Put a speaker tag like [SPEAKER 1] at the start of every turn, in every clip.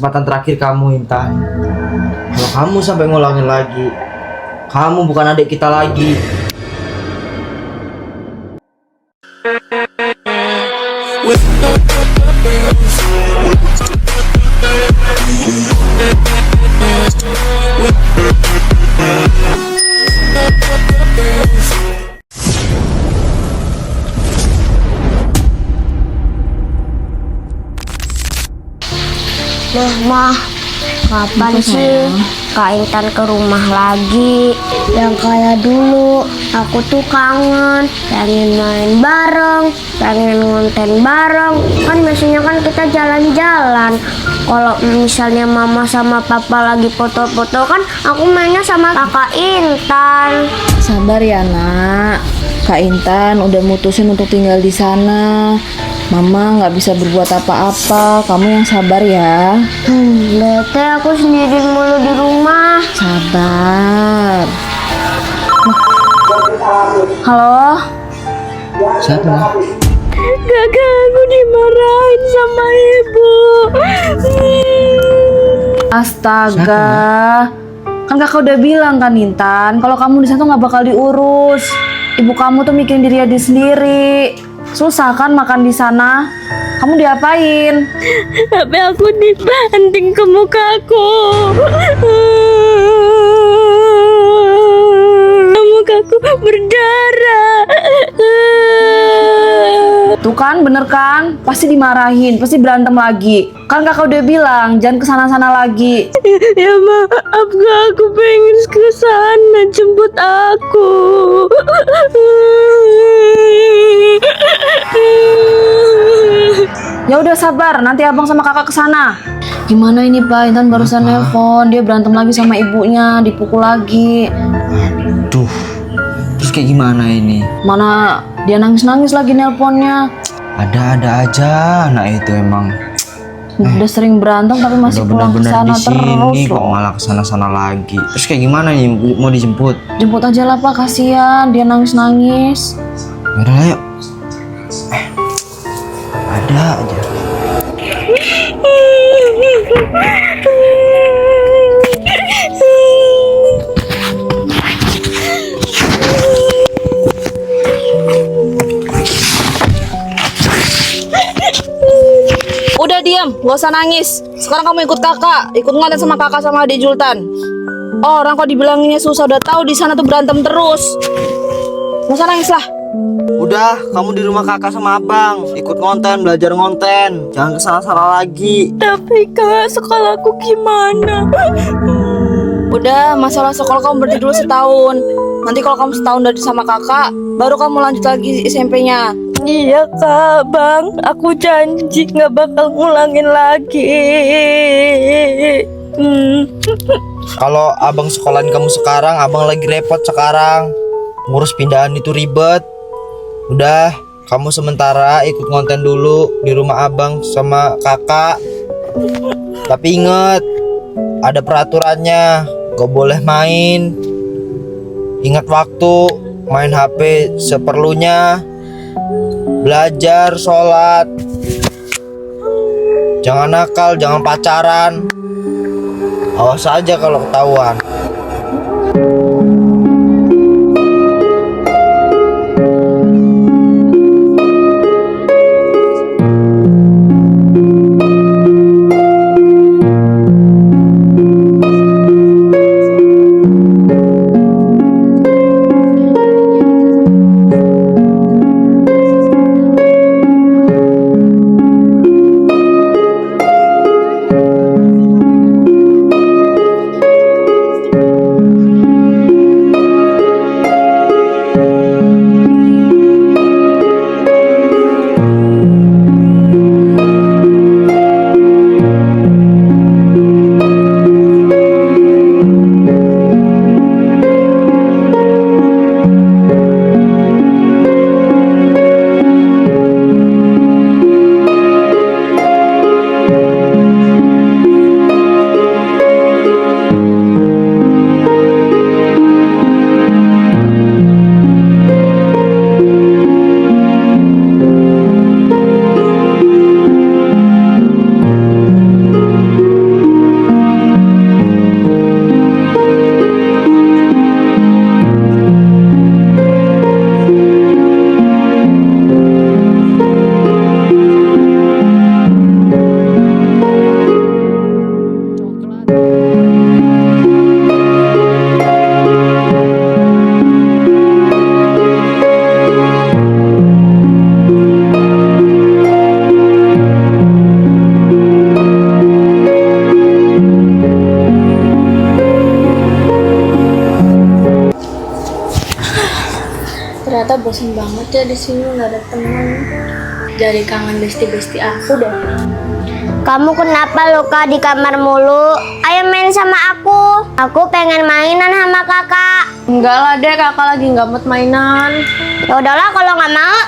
[SPEAKER 1] kesempatan terakhir kamu, Intan. Kalau kamu sampai ngulangin lagi, kamu bukan adik kita lagi.
[SPEAKER 2] Mah, kapan sih Kak Intan ke rumah lagi? Yang kayak dulu, aku tuh kangen, pengen main bareng, pengen ngonten bareng. Kan biasanya kan kita jalan-jalan. Kalau misalnya mama sama papa lagi foto-foto kan, aku mainnya sama kakak Intan.
[SPEAKER 3] Sabar ya nak, Kak Intan udah mutusin untuk tinggal di sana. Mama nggak bisa berbuat apa-apa, kamu yang sabar ya.
[SPEAKER 2] Bete aku sendiri mulu di rumah.
[SPEAKER 3] Sabar. Halo?
[SPEAKER 1] Siapa?
[SPEAKER 3] Kakak, aku dimarahin sama ibu. Astaga. Kan kakak udah bilang kan Intan, kalau kamu di sana tuh nggak bakal diurus. Ibu kamu tuh mikirin diri dia sendiri. Susah kan makan di sana? Kamu diapain?
[SPEAKER 2] Tapi aku dibanting ke mukaku. Mukaku berdarah.
[SPEAKER 3] Tuh kan, bener kan? Pasti dimarahin, pasti berantem lagi. Kan kakak udah bilang, jangan kesana-sana lagi.
[SPEAKER 2] Ya maaf gak, aku pengen ke sana, jemput aku.
[SPEAKER 3] Ya udah sabar, nanti abang sama kakak kesana. Gimana ini Pak, Intan barusan nelpon, dia berantem lagi sama ibunya, dipukul lagi.
[SPEAKER 1] Duh, terus kayak gimana ini?
[SPEAKER 3] Mana dia nangis-nangis lagi nelponnya.
[SPEAKER 1] Ada-ada aja anak itu emang.
[SPEAKER 3] Udah sering berantem tapi masih
[SPEAKER 1] Udah
[SPEAKER 3] pulang
[SPEAKER 1] bener-bener
[SPEAKER 3] kesana
[SPEAKER 1] di sini
[SPEAKER 3] terus
[SPEAKER 1] kok
[SPEAKER 3] loh.
[SPEAKER 1] malah kesana-sana lagi. Terus kayak gimana nih, mau dijemput?
[SPEAKER 3] Jemput aja lah Pak, kasihan dia nangis-nangis.
[SPEAKER 1] Yaudah lah, yuk. Ada aja.
[SPEAKER 3] Udah diam, gak usah nangis. Sekarang kamu ikut kakak, ikut ngonten sama kakak sama adik Jultan. Orang kok dibilanginnya susah, udah tahu di sana tuh berantem terus. Gak usah nangis lah.
[SPEAKER 1] Udah, kamu di rumah kakak sama abang. Ikut ngonten, belajar ngonten. Jangan kesana-sana lagi.
[SPEAKER 2] Tapi kak, sekolahku gimana?
[SPEAKER 3] Udah, masalah sekolah kamu berhenti dulu setahun. Nanti kalau kamu setahun dari sama kakak, baru kamu lanjut lagi SMP-nya.
[SPEAKER 2] Iya kak, bang, aku janji gak bakal ngulangin lagi.
[SPEAKER 1] Kalau abang sekolahin kamu sekarang, abang lagi repot sekarang. Ngurus pindahan itu ribet. Udah, kamu sementara ikut ngonten dulu di rumah abang sama kakak. Tapi inget, ada peraturannya. Gak boleh main. Ingat waktu, main HP seperlunya. Belajar, sholat. Jangan nakal, jangan pacaran. Awas aja kalau ketahuan.
[SPEAKER 4] bosan banget ya di sini nggak ada teman. Jadi kangen besti-besti aku deh.
[SPEAKER 2] Kamu kenapa Luka di kamar mulu? Ayo main sama aku. Aku pengen mainan sama kakak.
[SPEAKER 4] Enggak lah deh, kakak lagi nggak mood mainan.
[SPEAKER 2] Ya udahlah kalau nggak mau.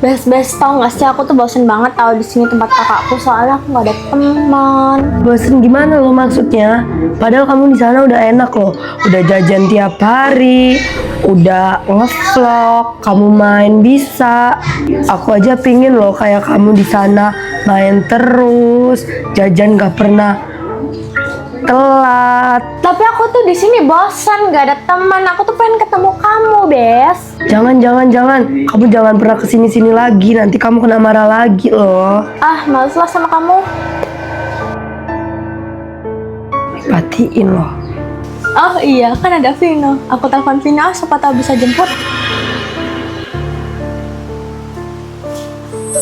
[SPEAKER 4] Bes tau nggak sih, aku tuh bosen banget tahu di sini tempat kakakku soalnya aku nggak ada teman.
[SPEAKER 5] Bosen gimana lo maksudnya? Padahal kamu di sana udah enak loh, udah jajan tiap hari, udah ngevlog, kamu main bisa. Aku aja pingin loh kayak kamu di sana main terus, jajan gak pernah telat.
[SPEAKER 4] Tapi aku tuh di sini bosan, nggak ada teman. Aku tuh pengen ketemu kamu, Bes.
[SPEAKER 5] Jangan, kamu jangan pernah kesini-sini lagi, nanti kamu kena marah lagi loh.
[SPEAKER 4] Ah, males lah sama kamu.
[SPEAKER 5] Patiin loh.
[SPEAKER 4] Oh iya, kan ada Vino. Aku telepon Vino, siapa tahu bisa jemput.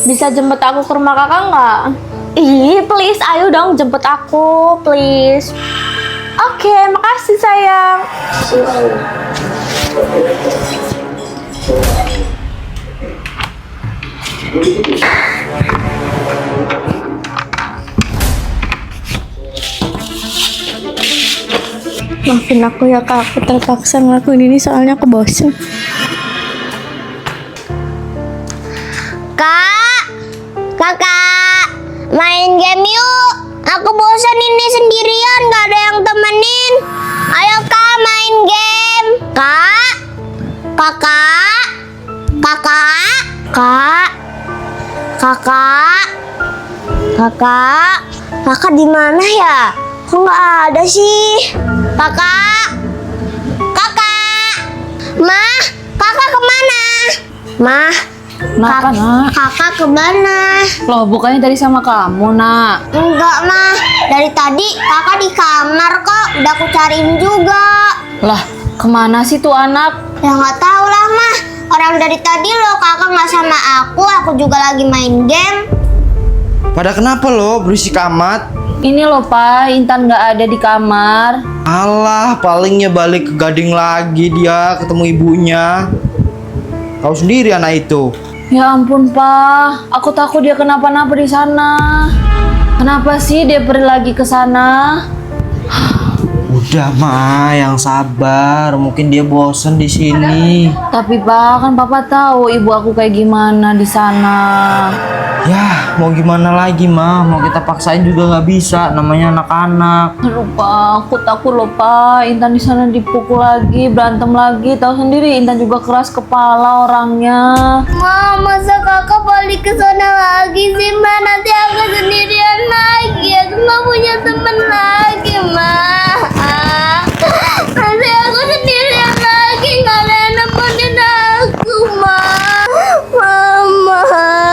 [SPEAKER 4] Bisa jemput aku ke rumah kakak nggak? Ih, please, ayo dong jemput aku, please. Oke, makasih sayang. Maafin aku ya kak, aku terpaksa ngelakuin ini soalnya aku bosen.
[SPEAKER 2] Kakak, main game yuk. Aku bosan ini sendirian, gak ada yang temenin. Ayo kak, main game. Kakak di mana ya? Kok nggak ada sih? Kakak, Mah, kakak kemana? Mah,
[SPEAKER 3] Kenapa, Nak?
[SPEAKER 2] kakak kemana?
[SPEAKER 3] Loh, bukannya tadi sama kamu, Nak?
[SPEAKER 2] Enggak, Mah. Dari tadi kakak di kamar kok. Udah aku cariin juga.
[SPEAKER 3] Lah, kemana sih tuh anak?
[SPEAKER 2] Ya nggak tahu lah, Mah. Orang dari tadi loh kakak nggak sama aku juga lagi main game.
[SPEAKER 1] Pada kenapa lo berisik amat?
[SPEAKER 3] Ini loh, Pak, Intan nggak ada di kamar.
[SPEAKER 1] Alah, palingnya balik ke Gading lagi dia ketemu ibunya. Kau sendiri anak itu.
[SPEAKER 3] Ya ampun, Pak. Aku takut dia kenapa-napa di sana. Kenapa sih dia pergi lagi ke sana?
[SPEAKER 1] Udah mah, yang sabar. Mungkin dia bosen di sini.
[SPEAKER 3] Tapi Pak, kan Papa tahu ibu aku kayak gimana di sana.
[SPEAKER 1] Ya, mau gimana lagi mah? Mau kita paksain juga nggak bisa. Namanya anak-anak.
[SPEAKER 3] Aduh Pak, aku takut loh Pak. Intan di sana dipukul lagi, berantem lagi. Tahu sendiri Intan juga keras kepala orangnya.
[SPEAKER 2] Ma, masa kakak balik ke sana lagi sih, Ma? Nanti aku sendirian lagi. Aku nggak punya teman lagi, Ma. Nanti aku sendirian lagi, nggak ada yang nemenin aku, Ma. Mama,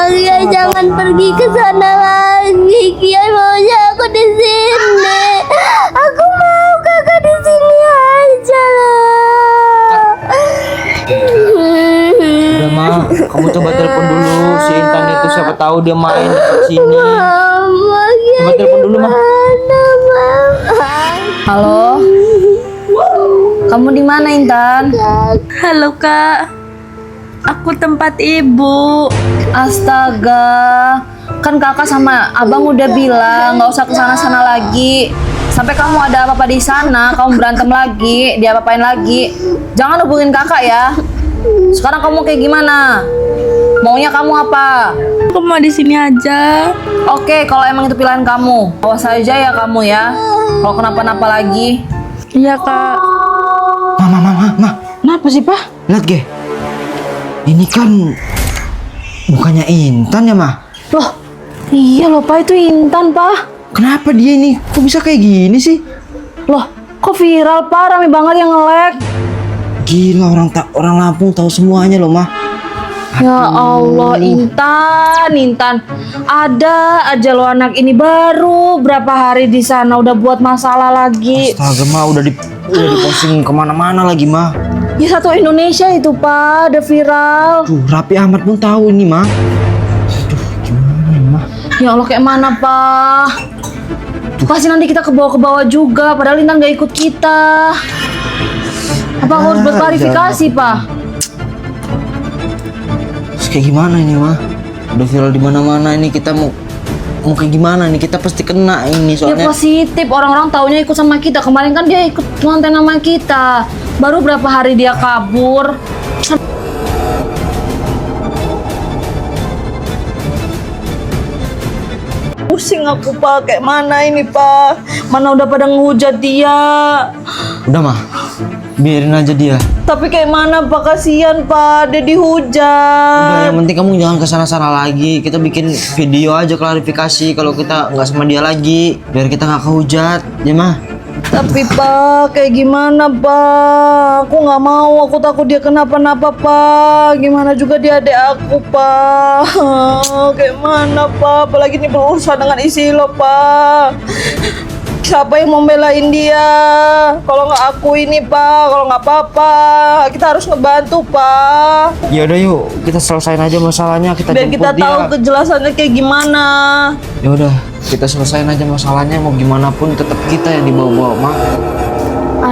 [SPEAKER 2] ya jangan pergi ke sana lagi. Kia maunya aku di sini. Aku mau kakak di sini aja lah.
[SPEAKER 1] Udah mah, kamu coba telepon dulu si Intan itu, siapa tahu dia main di sini.
[SPEAKER 2] Mama,
[SPEAKER 1] Coba telepon dulu mah.
[SPEAKER 3] Halo? Kamu di mana Intan?
[SPEAKER 4] Halo kak, aku tempat ibu.
[SPEAKER 3] Astaga, kan kakak sama abang udah bilang nggak usah kesana-sana lagi. Sampai kamu ada apa-apa di sana, kamu berantem lagi, diapa-apain lagi. Jangan hubungin kakak ya. Sekarang kamu kayak gimana? Maunya kamu apa?
[SPEAKER 4] Aku mau di sini aja.
[SPEAKER 3] Oke, kalau emang itu pilihan kamu, awas aja ya kamu ya. Kalau kenapa-napa lagi.
[SPEAKER 4] Iya kak.
[SPEAKER 1] Mah.
[SPEAKER 3] Kenapa sih Pak?
[SPEAKER 1] Lihat ge. Ini kan bukannya Intan ya mah?
[SPEAKER 3] Loh, iya loh Pak, itu Intan Pak.
[SPEAKER 1] Kenapa dia ini? Kok bisa kayak gini sih?
[SPEAKER 3] Loh, kok viral Pak? Rame banget yang nge-lag.
[SPEAKER 1] Gila, orang Lampung tahu semuanya loh mah.
[SPEAKER 3] Ya Allah, Intan, ada aja lo anak ini baru berapa hari di sana udah buat masalah lagi.
[SPEAKER 1] Astaga mah, udah diposting kemana-mana lagi mah.
[SPEAKER 3] Ya satu Indonesia itu Pak, udah viral.
[SPEAKER 1] Tuh, Raffi Ahmad pun tahu ini mah. Aduh, gimana ya mah?
[SPEAKER 3] Ya Allah, kayak mana Pak? Pasti nanti kita ke bawah juga, padahal Intan gak ikut kita. Apa aku harus buat klarifikasi Pak?
[SPEAKER 1] Terus kayak gimana ini mah? Udah viral di mana-mana ini, kita mau kayak gimana nih? Kita pasti kena ini
[SPEAKER 3] Ya
[SPEAKER 1] soalnya.
[SPEAKER 3] positif, orang-orang taunya ikut sama kita. Kemarin kan dia ikut konten sama kita. Baru berapa hari dia kabur. Pusing aku Pak, kayak mana ini Pak? Mana udah pada ngehujat dia.
[SPEAKER 1] Udah mah, biarin aja dia.
[SPEAKER 3] Tapi kayak mana Pak, kasihan Pak, dia
[SPEAKER 1] Udah,
[SPEAKER 3] dihujat.
[SPEAKER 1] yang penting kamu jangan kesana-sana lagi. Kita bikin video aja klarifikasi kalau kita nggak sama dia lagi, biar kita nggak kehujat, ya mah.
[SPEAKER 3] Tapi Pak, kayak gimana Pak? Aku nggak mau, aku takut dia kenapa-napa Pak. Gimana juga dia adik aku Pak. Kayak mana Pak? Apalagi ini berurusan dengan isi lo Pak. Siapa yang mau belain dia? Kalau nggak aku ini Pak, kalau nggak apa-apa, kita harus ngebantu Pak.
[SPEAKER 1] Ya udah yuk, kita selesain aja masalahnya. Kita
[SPEAKER 3] Biar
[SPEAKER 1] jemput
[SPEAKER 3] kita
[SPEAKER 1] dia.
[SPEAKER 3] tahu kejelasannya kayak gimana.
[SPEAKER 1] Ya udah, kita selesain aja masalahnya. Mau gimana pun tetap kita yang dibawa-bawa mah.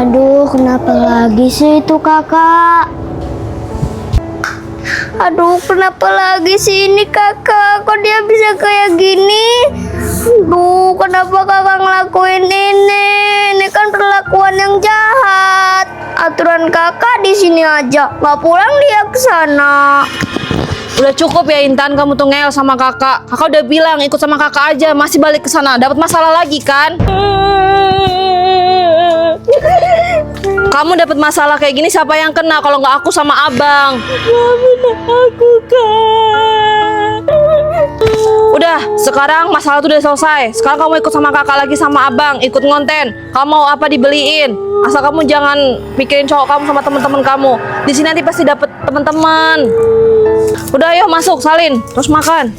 [SPEAKER 2] Aduh, kenapa lagi sih itu kakak? Aduh, kenapa lagi sih ini kakak? Kok dia bisa kayak gini? Aduh, kenapa kakak ngelakuin ini? Ini kan perlakuan yang jahat. Aturan kakak di sini aja, nggak pulang dia ke sana.
[SPEAKER 3] Udah cukup ya Intan, kamu tuh ngel sama kakak. Kakak udah bilang ikut sama kakak aja, masih balik ke sana. Dapat masalah lagi kan? Kamu dapat masalah kayak gini siapa yang kena kalau nggak aku sama abang? Aku kan. Udah, sekarang masalah tuh udah selesai. Sekarang kamu ikut sama kakak lagi sama abang, ikut ngonten. Kamu mau apa dibeliin? Asal kamu jangan pikirin cowok kamu sama teman-teman kamu. Di sini nanti pasti dapet teman-teman. Udah ayo masuk, salin, terus makan.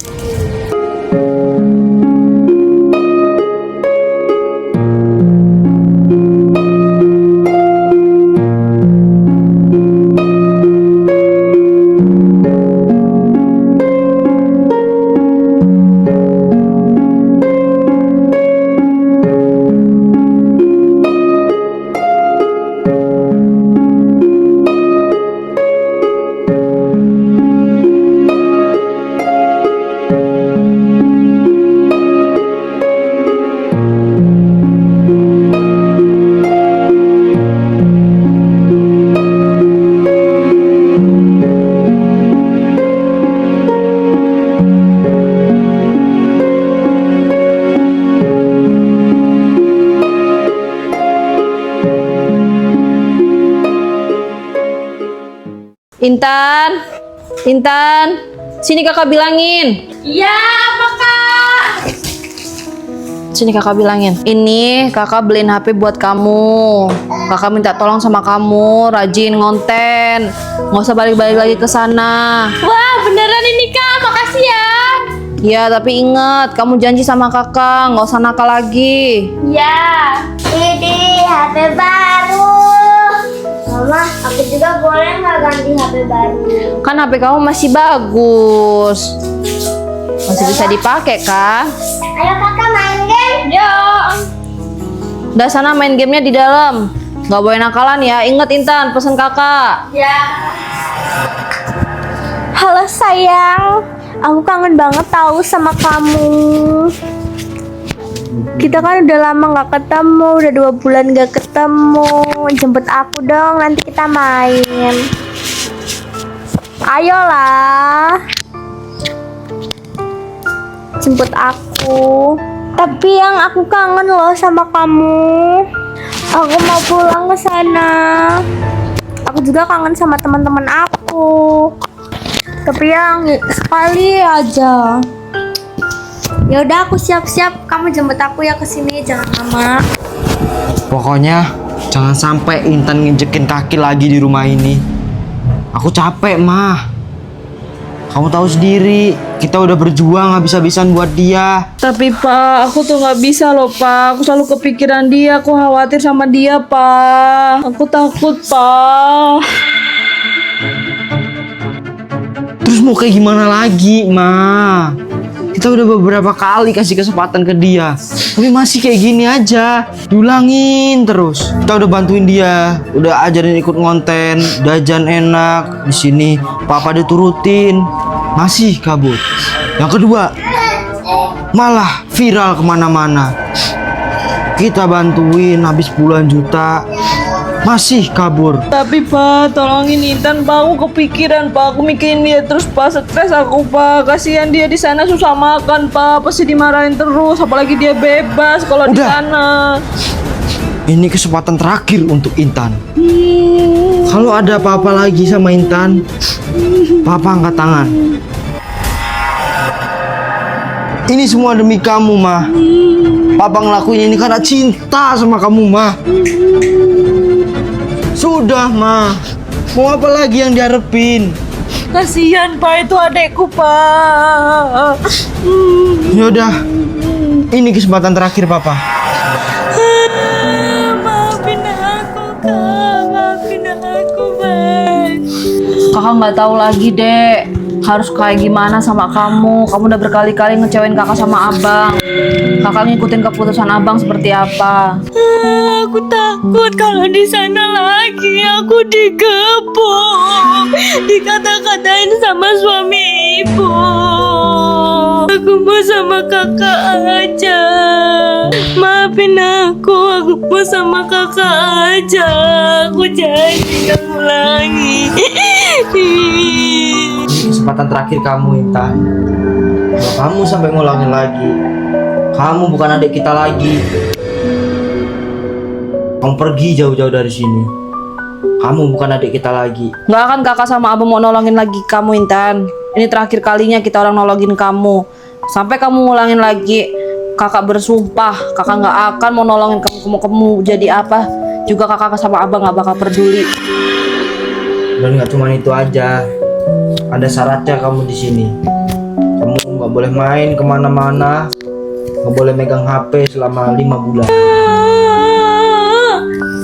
[SPEAKER 3] Intan, Intan, sini kakak bilangin.
[SPEAKER 4] Iya, apa Kak?
[SPEAKER 3] Sini kakak bilangin. Ini kakak beliin HP buat kamu. Kakak minta tolong sama kamu, rajin ngonten. Nggak usah balik-balik lagi ke sana.
[SPEAKER 4] Wah, beneran ini Kak, makasih ya.
[SPEAKER 3] Ya, tapi ingat, kamu janji sama kakak, nggak usah nakal lagi.
[SPEAKER 4] Ya.
[SPEAKER 2] Ini HP baru. Mama, aku juga boleh nggak ganti HP baru?
[SPEAKER 3] Kan HP kamu masih bagus. Masih bisa dipakai kan?
[SPEAKER 2] Ayo kakak main game.
[SPEAKER 4] Yuk.
[SPEAKER 3] Udah sana main gamenya di dalam. Nggak boleh nakalan ya. Ingat Intan, pesen kakak.
[SPEAKER 4] Ya. Halo sayang, aku kangen banget tahu sama kamu. Kita kan udah lama nggak ketemu, udah 2 bulan nggak ketemu. Jemput aku dong, nanti kita main. Ayolah, jemput aku. Tapi yang aku kangen loh sama kamu. Aku mau pulang ke sana. Aku juga kangen sama teman-teman aku. Tapi yang sekali aja. Ya udah, aku siap-siap. Kamu jemput aku ya ke sini, jangan lama.
[SPEAKER 1] Pokoknya jangan sampai Intan nginjekin kaki lagi di rumah ini. Aku capek mah. Kamu tahu sendiri, kita udah berjuang habis-habisan buat dia.
[SPEAKER 3] Tapi Pak, aku tuh nggak bisa loh Pak. Aku selalu kepikiran dia. Aku khawatir sama dia Pak. Aku takut Pak.
[SPEAKER 1] Terus mau kayak gimana lagi, Ma? Kita udah beberapa kali kasih kesempatan ke dia, tapi masih kayak gini aja, diulangin terus. Kita udah bantuin dia, udah ajarin ikut ngonten, jajan enak di sini. Papa diturutin, masih kabur. Yang kedua, malah viral kemana-mana. Kita bantuin habis puluhan juta, masih kabur.
[SPEAKER 3] Tapi Pak, tolongin Intan Pak, aku kepikiran Pak, aku mikirin dia terus Pak, stres aku Pak, kasihan dia di sana susah makan Pak, pasti dimarahin terus, apalagi dia bebas kalau di
[SPEAKER 1] Udah.
[SPEAKER 3] sana.
[SPEAKER 1] Ini kesempatan terakhir untuk Intan. Kalau ada apa-apa lagi sama Intan, Papa angkat tangan. Ini semua demi kamu, Ma. Papa ngelakuin ini karena cinta sama kamu, Ma. Sudah, Ma. Mau apa lagi yang diharapin?
[SPEAKER 3] Kasihan Pak, itu adekku Pak.
[SPEAKER 1] Yaudah, ini kesempatan terakhir, Papa.
[SPEAKER 3] Maafin aku Kak, maafin aku Pak. Kakak nggak tahu lagi Dek, harus kayak gimana sama kamu. Kamu udah berkali-kali ngecewain kakak sama abang. Kakak ngikutin keputusan abang seperti apa? Aku takut kalau di sana lagi aku digepuk, dikata-katain sama suami ibu. Aku mau sama kakak aja. Maafin aku mau sama kakak aja. Aku janji gak ulangi.
[SPEAKER 1] Ini kesempatan terakhir kamu, Intan. Kalau kamu sampai ngulangin lagi, kamu bukan adik kita lagi. Kamu pergi jauh-jauh dari sini. Kamu bukan adik kita lagi.
[SPEAKER 3] Nggak akan kakak sama abang mau nolongin lagi kamu Intan. Ini terakhir kalinya kita orang nolongin kamu. Sampai kamu ngulangin lagi, kakak bersumpah kakak nggak akan mau nolongin kamu jadi apa juga. Kakak sama abang nggak bakal peduli.
[SPEAKER 1] Dan nggak cuma itu aja. Ada syaratnya kamu di sini. Kamu nggak boleh main kemana-mana. Nggak boleh megang HP selama 5 bulan.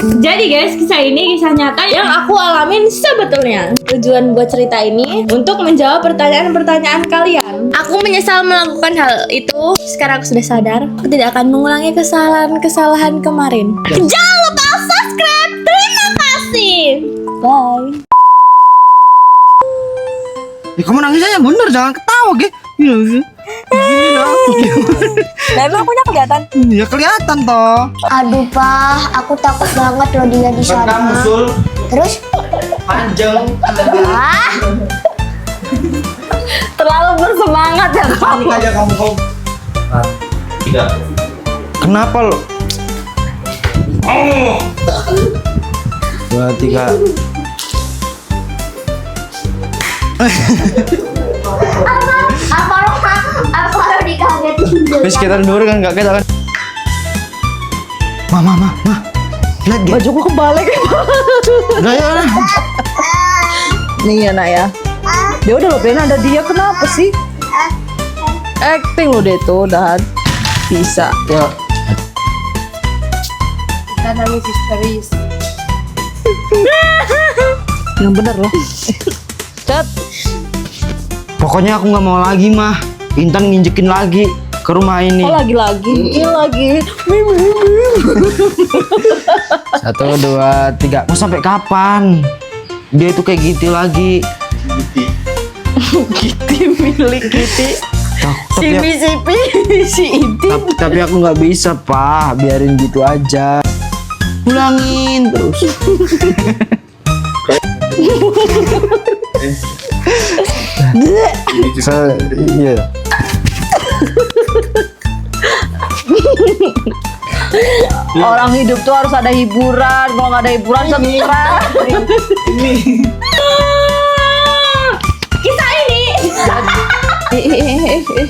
[SPEAKER 4] Jadi guys, kisah ini kisah nyata yang aku alamin sebetulnya. Tujuan buat cerita ini untuk menjawab pertanyaan-pertanyaan kalian. Aku menyesal melakukan hal itu. Sekarang aku sudah sadar, aku tidak akan mengulangi kesalahan-kesalahan kemarin. Jangan lupa subscribe. Terima kasih. Bye.
[SPEAKER 1] Kamu nangis aja bener, jangan ketawa, ge.
[SPEAKER 4] Nah, emang punya kelihatan?
[SPEAKER 1] Ya kelihatan toh.
[SPEAKER 2] Aduh, Pak, aku takut banget loh dia di
[SPEAKER 1] Bukan
[SPEAKER 2] sana.
[SPEAKER 1] kamu, Sul.
[SPEAKER 2] Terus?
[SPEAKER 1] Panjang.
[SPEAKER 2] Ah,
[SPEAKER 3] Terlalu bersemangat ya
[SPEAKER 1] Panik aja kamu. Tidak. Kenapa lo? Oh. 2, 3.
[SPEAKER 2] apa lo dikagetin?
[SPEAKER 1] Wis kita dulu kan enggak kita kan. Ma. Lihat gitu.
[SPEAKER 3] bajuku kebalik.
[SPEAKER 1] Udah ya udah.
[SPEAKER 3] Nih ya nak ya. Dia udah loh, ada dia kenapa sih? Acting lo deh tuh udah bisa.
[SPEAKER 1] Ya.
[SPEAKER 3] Kita nangis histeris. Yang bener loh. Cat.
[SPEAKER 1] Pokoknya aku nggak mau lagi, mah. Intan nginjekin lagi ke rumah ini.
[SPEAKER 3] Oh lagi.
[SPEAKER 1] 1, 2, 3. Mau sampai kapan? Dia itu kayak gitu lagi.
[SPEAKER 3] Kitty milik Kitty. Si
[SPEAKER 1] Tapi,
[SPEAKER 3] Misipi, si Inti.
[SPEAKER 1] tapi aku nggak bisa, Pak. Biarin gitu aja. Ulangin terus. Iya.
[SPEAKER 3] Orang hidup tuh harus ada hiburan. Kalau nggak ada hiburan, stres.
[SPEAKER 4] Kisah ini
[SPEAKER 3] Ih,